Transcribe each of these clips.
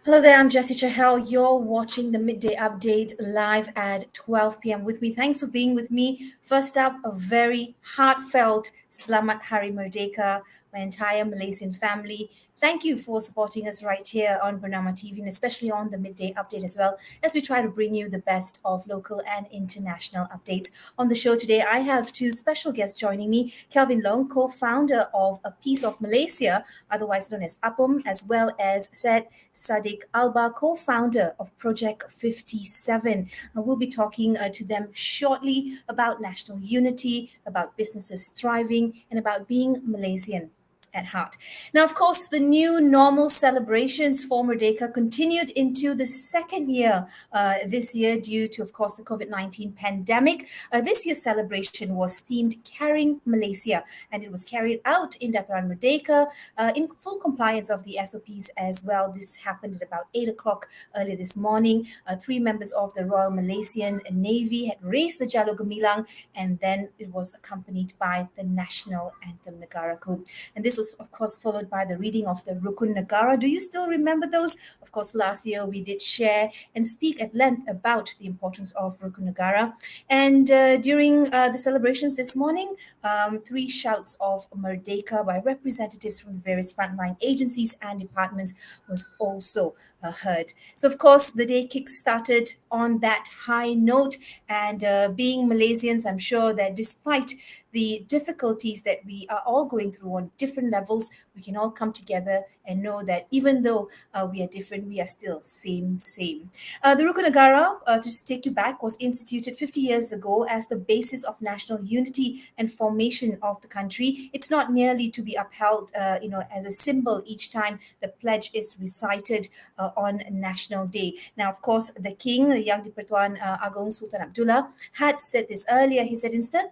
Hello there, I'm Jessy Chahal. You're watching the Midday Update live at 12 p.m. with me. Thanks for being with me. First up, a very heartfelt Selamat Hari Merdeka, my entire Malaysian family. Thank you for supporting us right here on Bernama TV and especially on the Midday Update as well as we try to bring you the best of local and international updates. On the show today, I have two special guests joining me. Kelvin Long, co-founder of A Piece of Malaysia, otherwise known as APOM, as well as Syed Sadiq, Albar, co-founder of Project 57. We'll be talking to them shortly about national unity, about businesses thriving, and about being Malaysian at heart. Now, of course, the new normal celebrations for Merdeka continued into the second year this year due to, of course, the COVID-19 pandemic. This year's celebration was themed Carrying Malaysia, and it was carried out in Dataran Merdeka in full compliance of the SOPs as well. This happened at about 8 o'clock earlier this morning. Three members of the Royal Malaysian Navy had raised the Jalur Gemilang, and then it was accompanied by the national anthem Negaraku. And this was, of course, followed by the reading of the Rukun Negara. Do you still remember those? Of course, last year we did share and speak at length about the importance of Rukun Negara. And during the celebrations this morning, three shouts of Merdeka by representatives from the various frontline agencies and departments was also heard. So, of course, the day kick-started on that high note. And being Malaysians, I'm sure that despite the difficulties that we are all going through on different levels, we can all come together and know that even though we are different, we are still same. The Rukun Negara, to just take you back, was instituted 50 years ago as the basis of national unity and formation of the country. It's not merely to be upheld, as a symbol each time the pledge is recited on National Day. Now, of course, the King, the Yang di-Pertuan Agong Sultan Abdullah, had said this earlier. He said instead,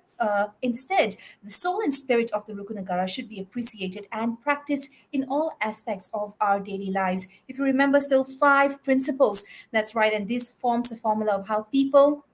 the soul and spirit of the Rukun Negara should be appreciated and practiced in all aspects of our daily lives. If you remember, still 5 principles. That's right, and this forms a formula of how people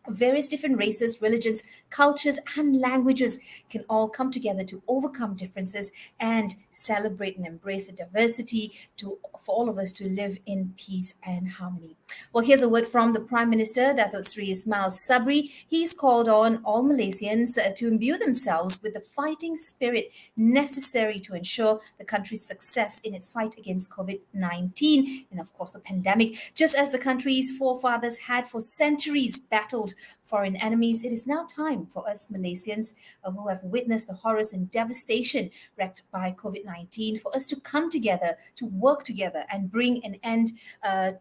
of various different races, religions, cultures, and languages can all come together to overcome differences and celebrate and embrace the diversity for all of us to live in peace and harmony. Well, here's a word from the Prime Minister, Datuk Seri Ismail Sabri. He's called on all Malaysians to imbue themselves with the fighting spirit necessary to ensure the country's success in its fight against COVID-19 and, of course, the pandemic. Just as the country's forefathers had for centuries battled foreign enemies, it is now time for us Malaysians who have witnessed the horrors and devastation wreaked by COVID-19 for us to come together, to work together and bring an end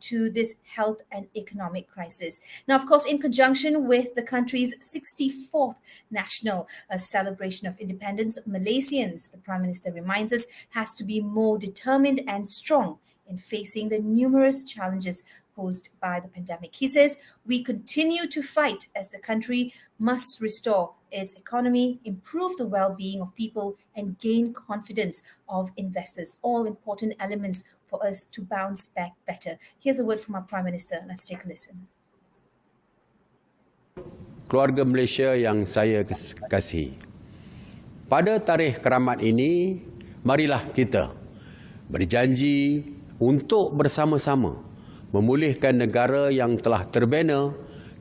to this health and economic crisis. Now, of course, in conjunction with the country's 64th national celebration of independence, Malaysians, the Prime Minister reminds us, has to be more determined and strong in facing the numerous challenges posed by the pandemic. He says, we continue to fight as the country must restore its economy, improve the well-being of people, and gain confidence of investors. All important elements for us to bounce back better. Here's a word from our Prime Minister. Let's take a listen. Keluarga Malaysia yang saya kasihi. Pada tarikh keramat ini, marilah kita berjanji untuk bersama-sama memulihkan negara yang telah terbina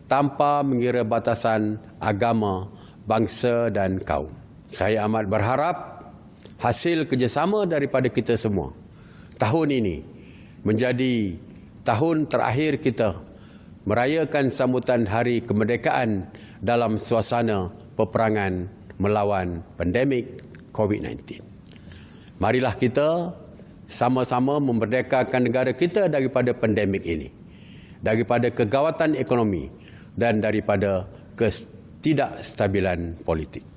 tanpa mengira batasan agama, bangsa dan kaum. Saya amat berharap hasil kerjasama daripada kita semua tahun ini menjadi tahun terakhir kita merayakan sambutan Hari Kemerdekaan dalam suasana peperangan melawan pandemik COVID-19. Marilah kita sama-sama memerdekakan negara kita daripada pandemik ini, daripada kegawatan ekonomi dan daripada ketidakstabilan politik.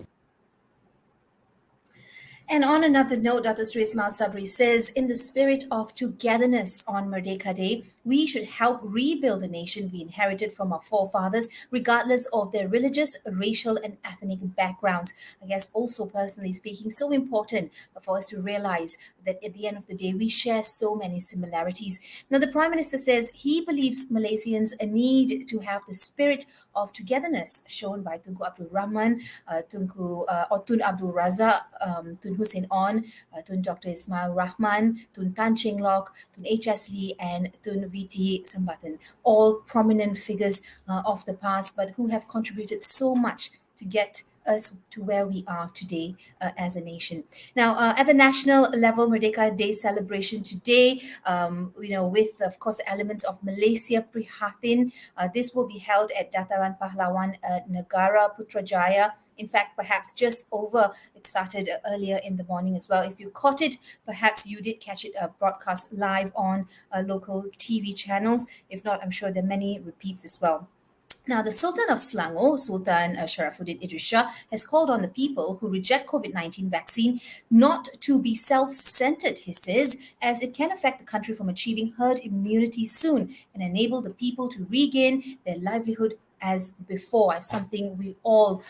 And on another note, Dr. Sri Ismail Sabri says, in the spirit of togetherness on Merdeka Day, we should help rebuild the nation we inherited from our forefathers, regardless of their religious, racial, and ethnic backgrounds. I guess also personally speaking, so important for us to realize that at the end of the day, we share so many similarities. Now, the Prime Minister says he believes Malaysians need to have the spirit of togetherness shown by Tunku Abdul Rahman, Tun Abdul Razak, Tun Hussein On, Tun Dr. Ismail Rahman, Tun Tan Cheng Lok, Tun H.S. Lee, and Tun V.T. Sambatan, all prominent figures of the past, but who have contributed so much to get us to where we are today as a nation. Now, at the national level, Merdeka Day celebration today, with, of course, the elements of Malaysia Prihatin. This will be held at Dataran Pahlawan Negara Putrajaya. In fact, perhaps just over, it started earlier in the morning as well. If you caught it, perhaps you did catch it broadcast live on local TV channels. If not, I'm sure there are many repeats as well. Now, the Sultan of Selangor, Sultan Sharafuddin Idris Shah, has called on the people who reject COVID-19 vaccine not to be self-centered, he says, as it can affect the country from achieving herd immunity soon and enable the people to regain their livelihood as before, as something we all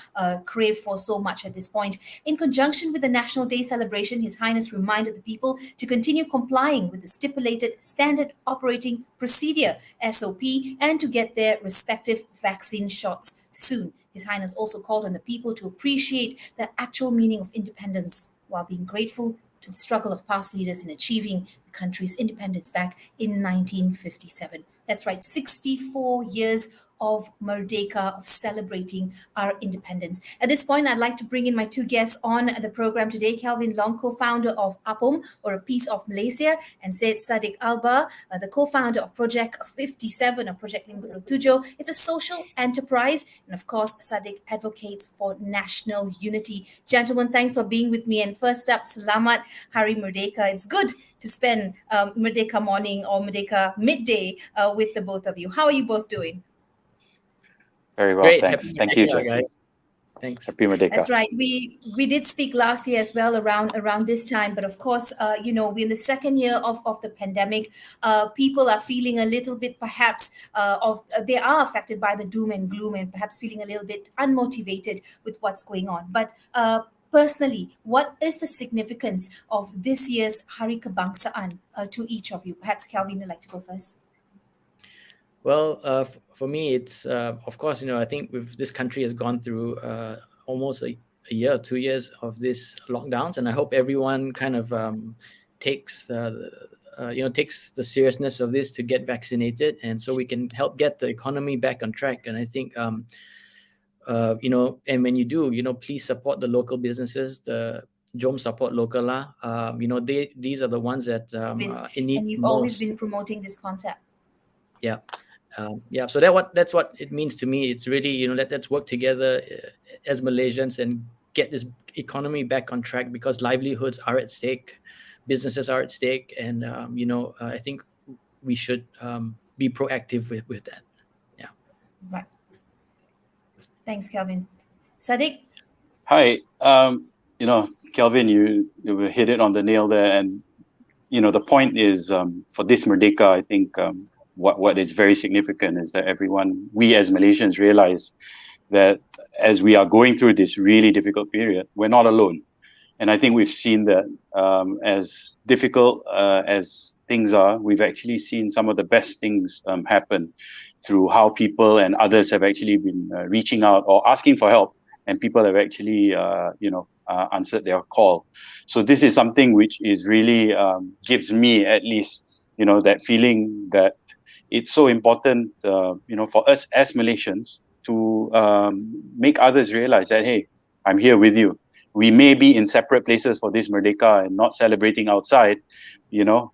crave for so much at this point. In conjunction with the National Day celebration, His Highness reminded the people to continue complying with the stipulated Standard Operating Procedure, SOP, and to get their respective vaccine shots soon. His Highness also called on the people to appreciate the actual meaning of independence while being grateful to the struggle of past leaders in achieving the country's independence back in 1957. That's right, 64 years of Merdeka, of celebrating our independence. At this point, I'd like to bring in my two guests on the program today. Kelvin Long, co-founder of APOM, or A Piece of Malaysia, and Syed Sadiq Albar, the co-founder of Project 57, or Project 57. It's a social enterprise, and of course, Sadiq advocates for national unity. Gentlemen, thanks for being with me. And first up, Selamat Hari Merdeka. It's good to spend Merdeka morning or Merdeka midday with the both of you. How are you both doing? Very well, Great. thanks. Happy Thank you, Merdeka, Jessy. guys. Thanks. Happy Merdeka. That's right. We did speak last year as well around this time, but of course, we're in the second year of the pandemic. People are feeling a little bit, perhaps, they are affected by the doom and gloom, and perhaps feeling a little bit unmotivated with what's going on. But personally, what is the significance of this year's Hari Kebangsaan to each of you? Perhaps Kelvin would like to go first. Well, for me, it's of course, I think this country has gone through almost a year, 2 years of this lockdowns, and I hope everyone kind of takes the seriousness of this to get vaccinated, and so we can help get the economy back on track. And I think, and when you do, please support the local businesses. The Jom support local lah. These are the ones that in need and you've most. always been promoting this concept. Yeah. So that's what it means to me. It's really, let's work together as Malaysians and get this economy back on track, because livelihoods are at stake, businesses are at stake, and I think we should be proactive with that. Yeah. Right. Thanks, Kelvin. Sadiq? Hi. Kelvin, you hit it on the nail there, and the point is, for this Merdeka, I think what is very significant is that we as Malaysians realize that as we are going through this really difficult period, we're not alone. And I think we've seen that as difficult as things are, we've actually seen some of the best things happen through how people and others have actually been reaching out or asking for help, and people have actually, answered their call. So this is something which is really gives me at least, that feeling that it's so important, for us as Malaysians to make others realize that, hey, I'm here with you. We may be in separate places for this Merdeka and not celebrating outside,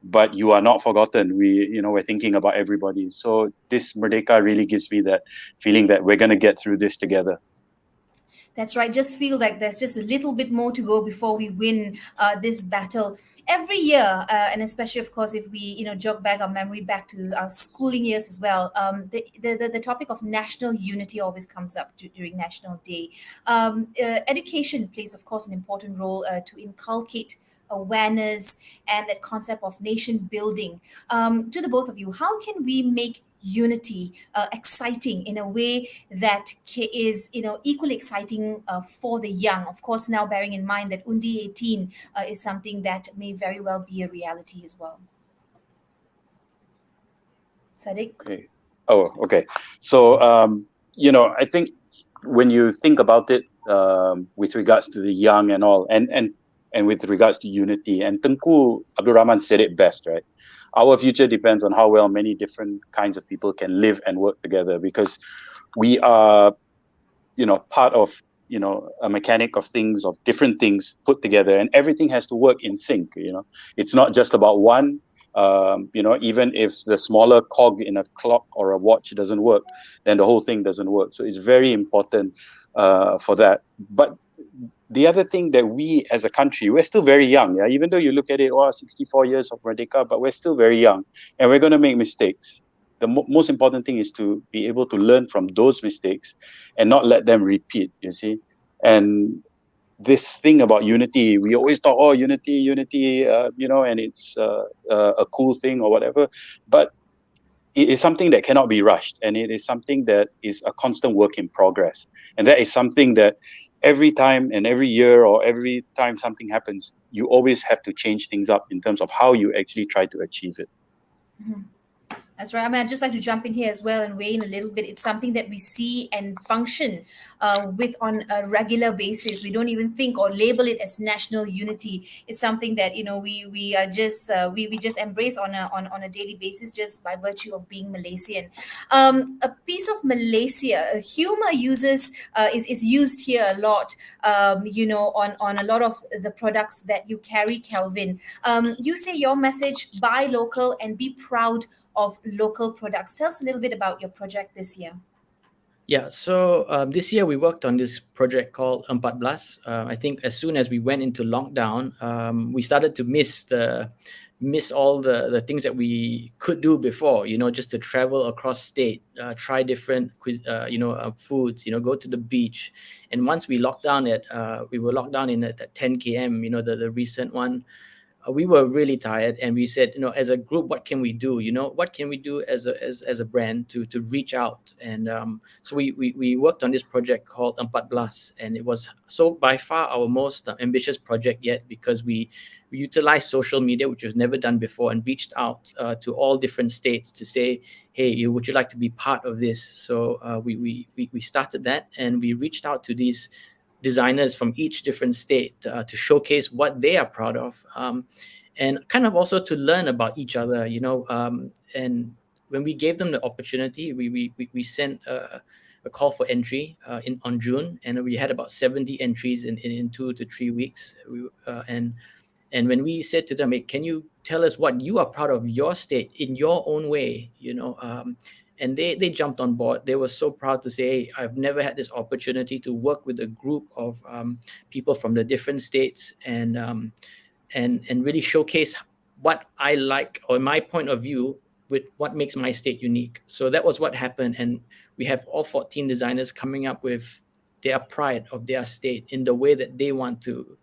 but you are not forgotten. We're thinking about everybody. So this Merdeka really gives me that feeling that we're going to get through this together. That's right. Just feel like there's just a little bit more to go before we win this battle. Every year, and especially, of course, if we jog back our memory back to our schooling years as well, the topic of national unity always comes up during National Day. Education plays, of course, an important role to inculcate awareness and that concept of nation building. To the both of you, how can we make unity exciting in a way that is equally exciting for the young? Of course, now bearing in mind that Undi 18 is something that may very well be a reality as well. Sadiq? Okay. Oh, okay. So I think when you think about it, with regards to the young and all, and with regards to unity, and Tunku Abdul Rahman said it best, right? Our future depends on how well many different kinds of people can live and work together, because we are, part of, a mechanic of things, of different things put together, and everything has to work in sync. It's not just about one. Even if the smaller cog in a clock or a watch doesn't work, then the whole thing doesn't work. So it's very important for that. But the other thing that we as a country, we're still very young. Yeah, even though you look at it, 64 years of Merdeka, but we're still very young, and we're going to make mistakes. The most important thing is to be able to learn from those mistakes and not let them repeat, you see. And this thing about unity, we always talk, unity, and it's a cool thing or whatever, but it is something that cannot be rushed, and it is something that is a constant work in progress. And that is something that every time and every year, or every time something happens, you always have to change things up in terms of how you actually try to achieve it. Mhm. That's right. I mean, I'd just like to jump in here as well and weigh in a little bit. It's something that we see and function with on a regular basis. We don't even think or label it as national unity. It's something that we are just we just embrace on a daily basis, just by virtue of being Malaysian. A piece of Malaysia, humor is used here a lot. On a lot of the products that you carry, Kelvin. You say your message: buy local and be proud of local products. Tell us a little bit about your project this year. Yeah, so this year we worked on this project called 14. I think as soon as we went into lockdown, we started to miss all the things that we could do before. Just to travel across state, try different foods. Go to the beach. And once we locked down we were locked down in at 10 km. The recent one. We were really tired, and we said, as a group, what can we do? What can we do as a brand to reach out? And so we worked on this project called 14, and it was by far our most ambitious project yet, because we utilized social media, which was never done before, and reached out to all different states to say, hey, would you like to be part of this? So we started that, and we reached out to these designers from each different state to showcase what they are proud of, and kind of also to learn about each other, and when we gave them the opportunity, we sent a call for entry on June, and we had about 70 entries in 2 to 3 weeks. And when we said to them, hey, can you tell us what you are proud of your state in your own way, and they jumped on board. They were so proud to say, hey, I've never had this opportunity to work with a group of people from the different states, and really showcase what I like, or my point of view, with what makes my state unique. So that was what happened. And we have all 14 designers coming up with their pride of their state in the way that they want to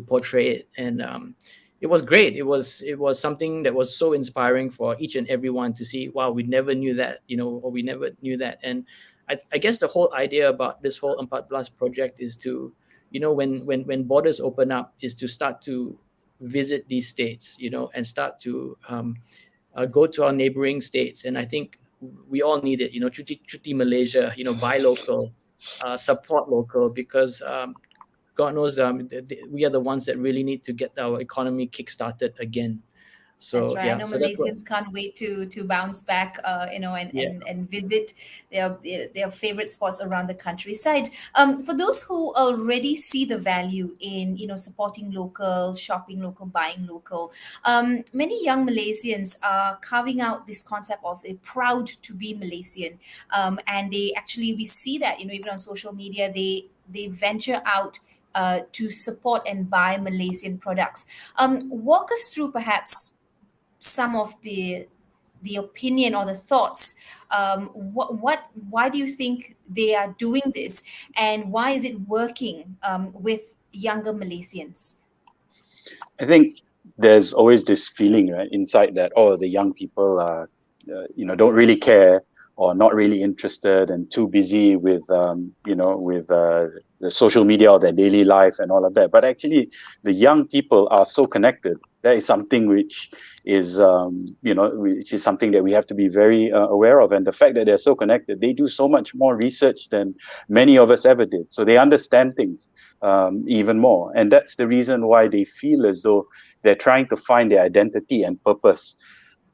portray it. And it was great. It was something that was so inspiring for each and everyone to see. Wow, we never knew that, or we never knew that. And I guess the whole idea about this whole 14 project is to, when borders open up, is to start to visit these states, and start to go to our neighboring states. And I think we all need it. Cuti Malaysia. Buy local, support local, because God knows we are the ones that really need to get our economy kickstarted again. So that's right. yeah, I know so Malaysians can't wait to bounce back, and visit their favorite spots around the countryside. For those who already see the value in supporting local, shopping local, buying local, many young Malaysians are carving out this concept of a proud to be Malaysian, and we see that even on social media they venture out to support and buy Malaysian products. Walk us through perhaps some of the opinion or the thoughts. Why do you think they are doing this, and why is it working with younger Malaysians? I think there's always this feeling, right, inside that, the young people are, don't really care, or not really interested, and too busy with, the social media or their daily life and all of that. But actually, the young people are so connected That is something which is, which is something that we have to be very aware of. And the fact that they're so connected, they do so much more research than many of us ever did. So they understand things even more. And that's the reason why they feel as though they're trying to find their identity and purpose.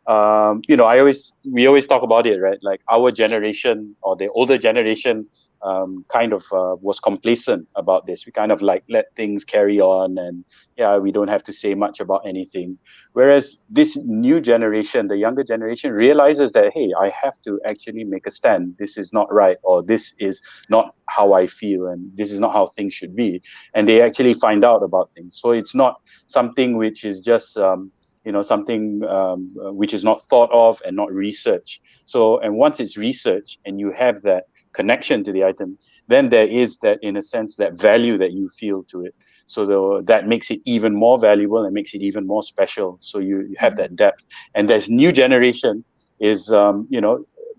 We always talk about it, right? Like our generation or the older generation was complacent about this. We kind of like let things carry on, and we don't have to say much about anything. Whereas this new generation, the younger generation, realizes that, hey, I have to actually make a stand. This is not right, or this is not how I feel, and this is not how things should be. And they actually find out about things. So it's not something which is just something which is not thought of and not researched. So, and once it's researched and you have that connection to the item, then there is that, in a sense, that value that you feel to it. So that makes it even more valuable and makes it even more special. So you have that depth. And this new generation is,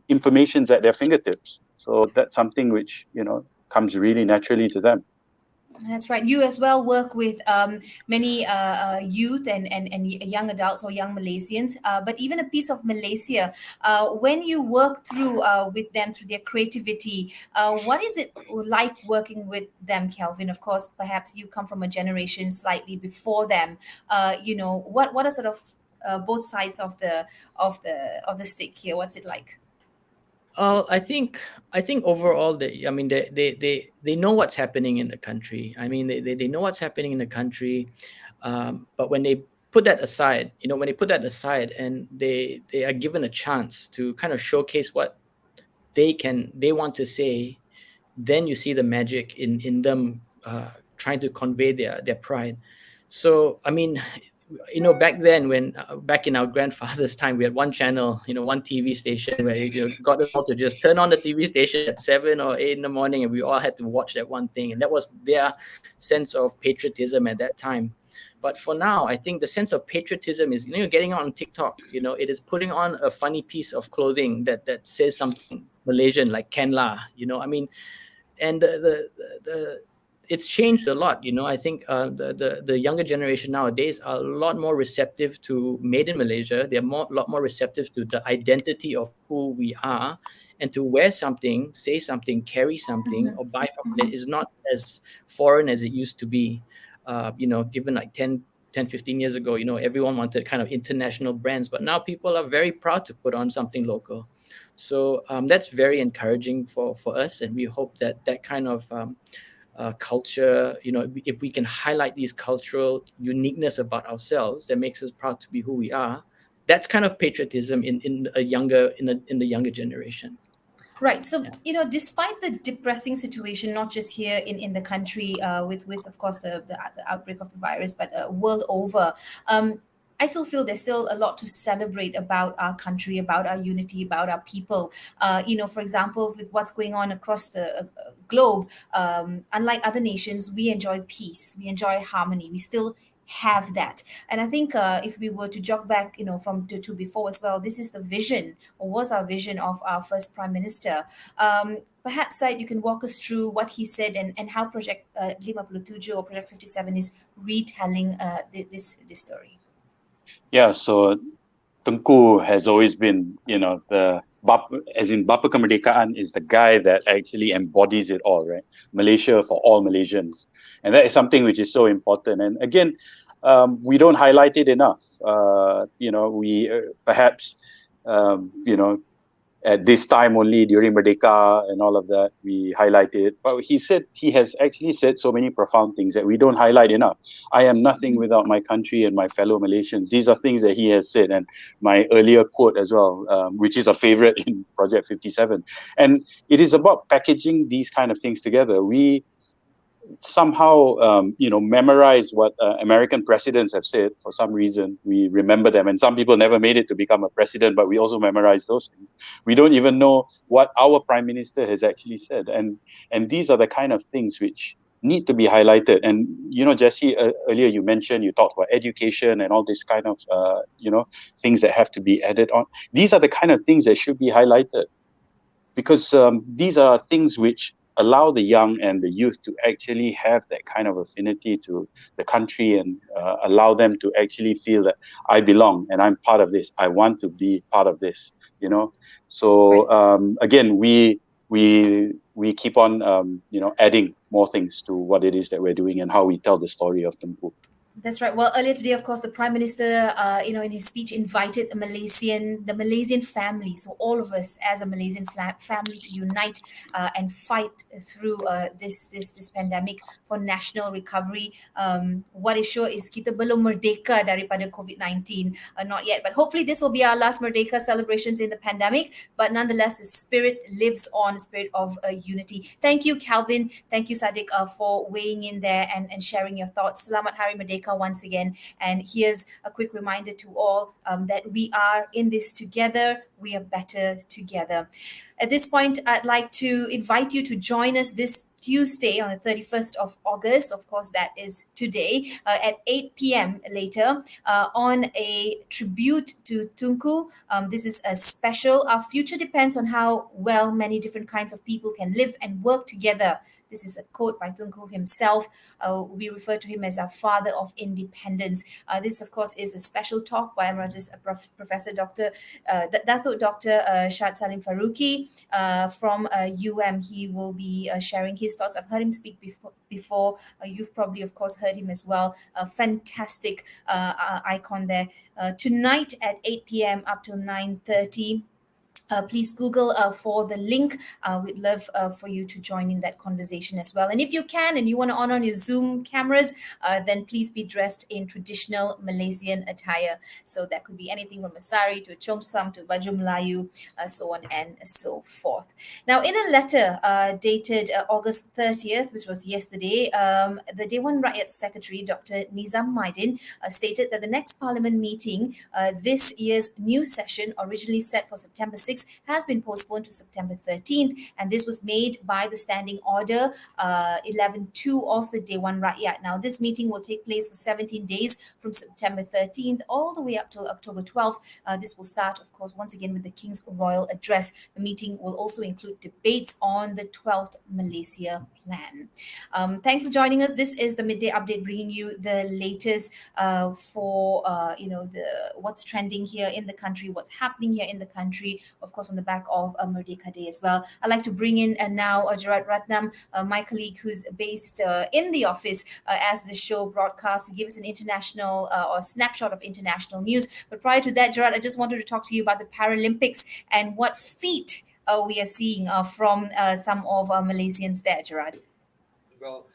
information's at their fingertips. So that's something which, comes really naturally to them. That's right. You as well work with many youth and young adults or young Malaysians. But even a piece of Malaysia, when you work through with them through their creativity, what is it like working with them, Kelvin? Of course, perhaps you come from a generation slightly before them. What are sort of both sides of the stick here? What's it like? I think overall they know what's happening in the country. I mean, they know what's happening in the country, but when they put that aside, and they are given a chance to kind of showcase what they want to say, then you see the magic in them trying to convey their pride. So I mean, back then, when back in our grandfather's time, we had one channel, one TV station where you got them all to just turn on the TV station at 7 or 8 in the morning, and we all had to watch that one thing, and that was their sense of patriotism at that time. But for now, I think the sense of patriotism is, getting on TikTok. It is putting on a funny piece of clothing that says something Malaysian, like Ken La. I mean, and the it's changed a lot. I think the younger generation nowadays are a lot more receptive to made in Malaysia. They're a lot more receptive to the identity of who we are, and to wear something, say something, carry something, or buy something that is not as foreign as it used to be. Given like 10, 15 years ago, everyone wanted kind of international brands, but now people are very proud to put on something local. So that's very encouraging for us, and we hope that kind of culture, if we can highlight these cultural uniqueness about ourselves that makes us proud to be who we are, that's kind of patriotism in the younger generation. Right. So, despite the depressing situation, not just here in the country with of course, the outbreak of the virus, but world over, I still feel there's still a lot to celebrate about our country, about our unity, about our people. For example, with what's going on across the globe, unlike other nations, we enjoy peace, we enjoy harmony, we still have that. And I think if we were to jog back, from to before as well, this is the vision, or was our vision, of our first Prime Minister. Perhaps, Syed, you can walk us through what he said and how Project 57 or Project 57 is retelling this story. Yeah, so Tunku has always been, the Bapa Kemerdekaan is the guy that actually embodies it all, right? Malaysia for all Malaysians. And that is something which is so important. And again, we don't highlight it enough. We perhaps, at this time only during Merdeka and all of that, we highlight it. But he has actually said so many profound things that we don't highlight enough. I am nothing without my country and my fellow Malaysians. These are things that he has said. And my earlier quote as well, which is a favorite in Project 57. And it is about packaging these kind of things together. We somehow, memorize what American presidents have said. For some reason, we remember them. And some people never made it to become a president, but we also memorize those things. We don't even know what our prime minister has actually said. And these are the kind of things which need to be highlighted. And, Jessy, earlier you talked about education and all this kind of, things that have to be added on. These are the kind of things that should be highlighted, because these are things which allow the young and the youth to actually have that kind of affinity to the country, and allow them to actually feel that I belong and I'm part of this. I want to be part of this, you know. So again, we keep on adding more things to what it is that we're doing and how we tell the story of Tunku. That's right. Well, earlier today, of course, the Prime Minister, in his speech, invited the Malaysian family, so all of us as a Malaysian family, to unite and fight through this pandemic for national recovery. What is sure is kita belum merdeka daripada COVID-19, not yet. But hopefully, this will be our last Merdeka celebrations in the pandemic. But nonetheless, the spirit lives on, the spirit of unity. Thank you, Kelvin. Thank you, Sadiq, for weighing in there and sharing your thoughts. Selamat Hari Merdeka once again. And here's a quick reminder to all that we are in this together. We are better together. At this point, I'd like to invite you to join us this Tuesday on the 31st of August. Of course, that is today at 8 p.m. later on a tribute to Tunku. This is a special. Our future depends on how well many different kinds of people can live and work together. This is a quote by Tunku himself. We refer to him as our father of independence. This, of course, is a special talk by Emeritus Professor Dr. Datuk Dr. Shad Salim Faruqi from He will be sharing his thoughts. I've heard him speak before. You've probably, of course, heard him as well. A fantastic icon there. Tonight at 8 p.m. up till 9:30. Please Google for the link. We'd love for you to join in that conversation as well. And if you can and you want to on your Zoom cameras, then please be dressed in traditional Malaysian attire. So that could be anything from a sari to a chongsam to baju Melayu, so on and so forth. Now, in a letter dated August 30th, which was yesterday, the Dewan Rakyat Secretary, Dr. Nizam Maidin, stated that the next Parliament meeting, this year's new session, originally set for September 6th, has been postponed to September 13th, and this was made by the Standing Order 11.2 of the Dewan Rakyat. Now, this meeting will take place for 17 days from September 13th all the way up till October 12th. This will start, of course, once again with the King's Royal Address. The meeting will also include debates on the 12th Malaysia Plan. Thanks for joining us. This is the Midday Update, bringing you the latest for what's trending here in the country, what's happening here in the country, of course, on the back of Merdeka Day as well. I'd like to bring in now Gerard Ratnam, my colleague who's based in the office as the show broadcasts, to give us an international or snapshot of international news. But prior to that, Gerard, I just wanted to talk to you about the Paralympics and what feat we are seeing from some of our Malaysians there, Gerard. Well,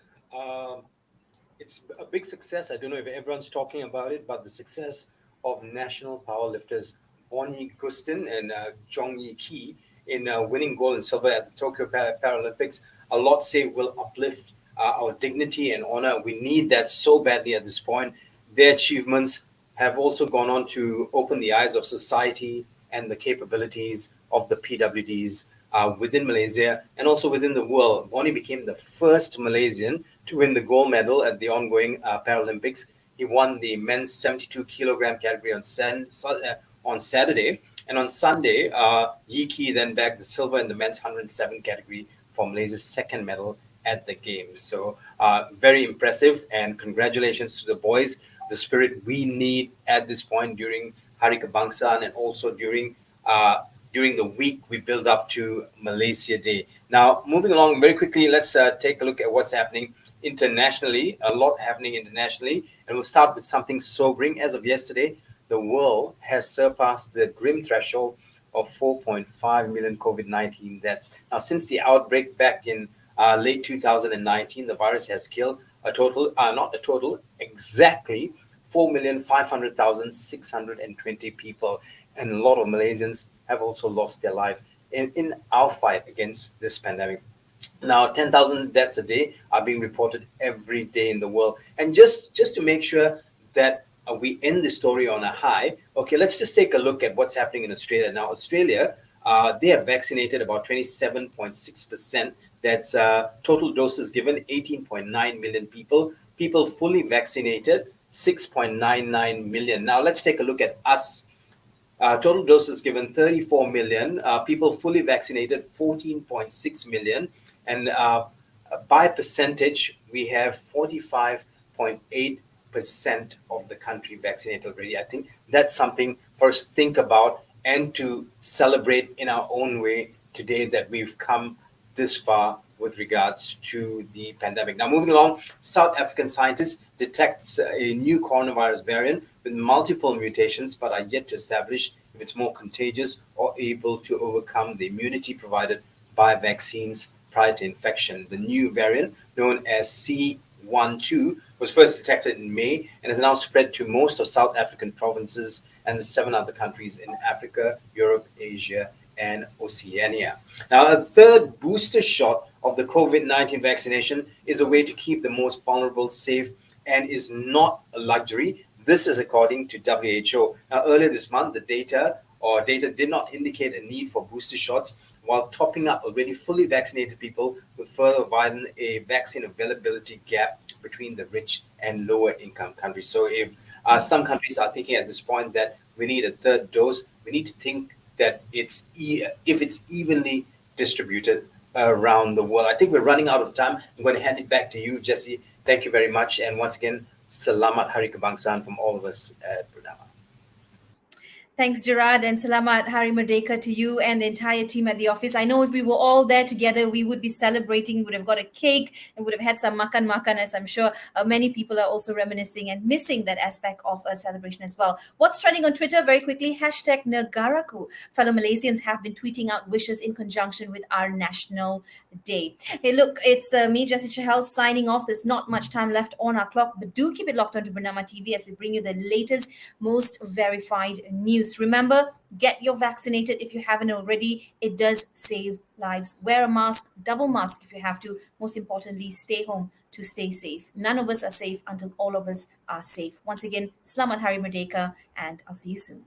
it's a big success. I don't know if everyone's talking about it, but the success of national powerlifters Bonnie Gustin and Jong Yi Ki in winning gold and silver at the Tokyo Paralympics, a lot say will uplift our dignity and honor. We need that so badly at this point. Their achievements have also gone on to open the eyes of society and the capabilities of the PWDs within Malaysia and also within the world. Bonnie became the first Malaysian to win the gold medal at the ongoing Paralympics. He won the men's 72 kilogram category on Saturday, and on Sunday, Yi Ki then bagged the silver in the men's 107 category for Malaysia's second medal at the Games. So very impressive, and congratulations to the boys. The spirit we need at this point during Hari Kebangsaan and also during the week we build up to Malaysia Day. Now, moving along very quickly, let's take a look at what's happening internationally. A lot happening internationally, and we'll start with something sobering. As of yesterday, the world has surpassed the grim threshold of 4.5 million COVID-19 deaths. Now, since the outbreak back in late 2019, the virus has killed exactly 4,500,620 people. And a lot of Malaysians have also lost their life in our fight against this pandemic. Now, 10,000 deaths a day are being reported every day in the world. And just to make sure that we end the story on a high, okay, let's just take a look at what's happening in Australia. Now, Australia, they have vaccinated about 27.6%. That's total doses given, 18.9 million people. People fully vaccinated, 6.99 million. Now, let's take a look at us. Total doses given, 34 million. People fully vaccinated, 14.6 million. And by percentage, we have 45.8% of the country vaccinated already. I think that's something for us to think about and to celebrate in our own way today, that we've come this far with regards to the pandemic. Now, moving along, South African scientists detect a new coronavirus variant with multiple mutations, but are yet to establish if it's more contagious or able to overcome the immunity provided by vaccines prior to infection. The new variant, known as C12, was first detected in May and has now spread to most of South African provinces and the 7 other countries in Africa, Europe, Asia, and Oceania. Now, a third booster shot of the COVID-19 vaccination is a way to keep the most vulnerable safe and is not a luxury. This is according to WHO. Now, earlier this month, the data did not indicate a need for booster shots, while topping up already fully vaccinated people would further widen a vaccine availability gap between the rich and lower income countries. So if some countries are thinking at this point that we need a third dose, we need to think that if it's evenly distributed around the world. I think we're running out of time. I'm going to hand it back to you, Jessy. Thank you very much. And once again, Selamat Hari Kebangsaan from all of us at Bernama. Thanks, Gerard, and Selamat Hari Merdeka to you and the entire team at the office. I know if we were all there together, we would be celebrating, would have got a cake, and would have had some makan, as I'm sure many people are also reminiscing and missing that aspect of a celebration as well. What's trending on Twitter? Very quickly, hashtag Negaraku. Fellow Malaysians have been tweeting out wishes in conjunction with our National Day. Hey, look, it's me, Jessy Chahal, signing off. There's not much time left on our clock, but do keep it locked onto Bernama TV as we bring you the latest, most verified news. Remember, get your vaccinated if you haven't already. It does save lives. Wear a mask, double mask if you have to. Most importantly, stay home to stay safe. None of us are safe until all of us are safe. Once again, Selamat Hari Merdeka, and I'll see you soon.